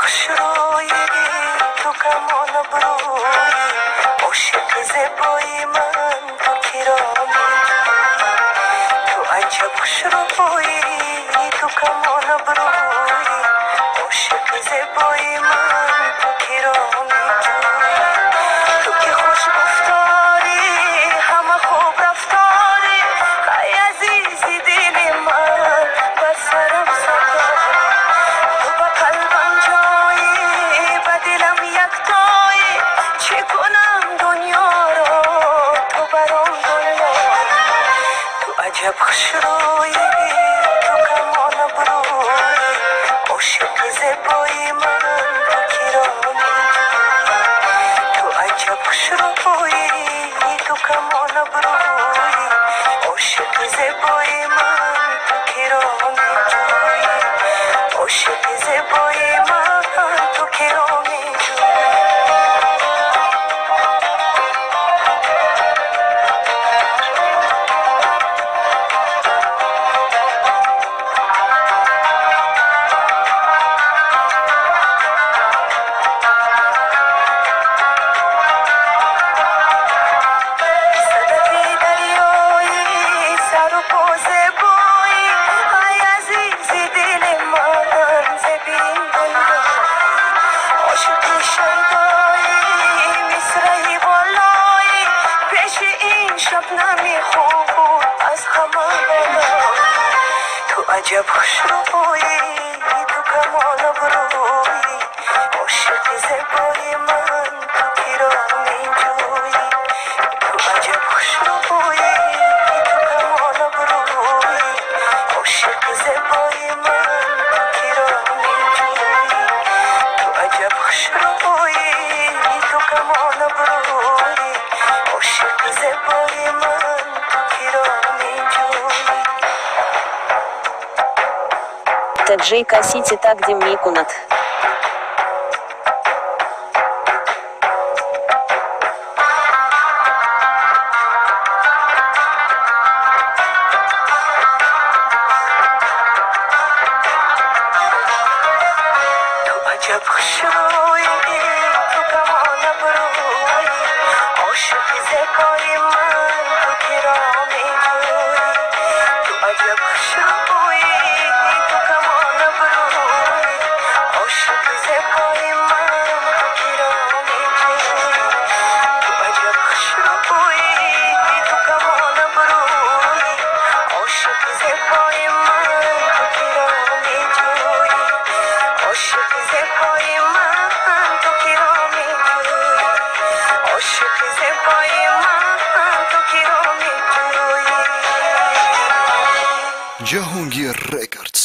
خوش روی تو کمان بروی عاشق زیبای من تو کرامی تو عجب خوش روی تو کمان بروی عاشق زیبای من تو کرامی تو که خوش گفتاری همه خوب رفتاری ای عزیزی دل من بر سرم سرداری تو با قلبم جایی با دلم یکتایی چه کنم دنیا را تو برام دنیا تو عجب خوش روی تو کمان بروی عاشق زیبای من تو کرامی تو عجب خوش روی تو کمان بروی عاشق زیبای من تو کرامی جوی عاشق زیبای من تو کرامی جوی صدفی دریایی سر و پا زیبایی ای عزیزی دل من زبین دنیا عاشقی شیدایی مصرعی بالایی پیش این شبنمی خوب از همه بالا تو عجب خوش روی تو کمان بروی عاشق زیبای من تو کرامی جوی تو عجب خوش روی تو کمان بروی عاشق زیبای من تو کرامی جوی تو عجب خوش روی تو کمان بروی عاشق زیبای من تو کرامی جوی Таджей Касити Тагдим Микунат. تو عجب خوش روی تو کمان بروی عاشق زیبای من تو کرامی جوی تو عجب خوش روی تو کمان بروی عاشق زیبای من تو کرامی جوی تو عجب خوش روی تو کمان بروی عاشق زیبای من تو کرامی جوی عاشق زیبای من تو کرامی جوی عاشق زیبای من تو کرامی جوی Jahongir Records.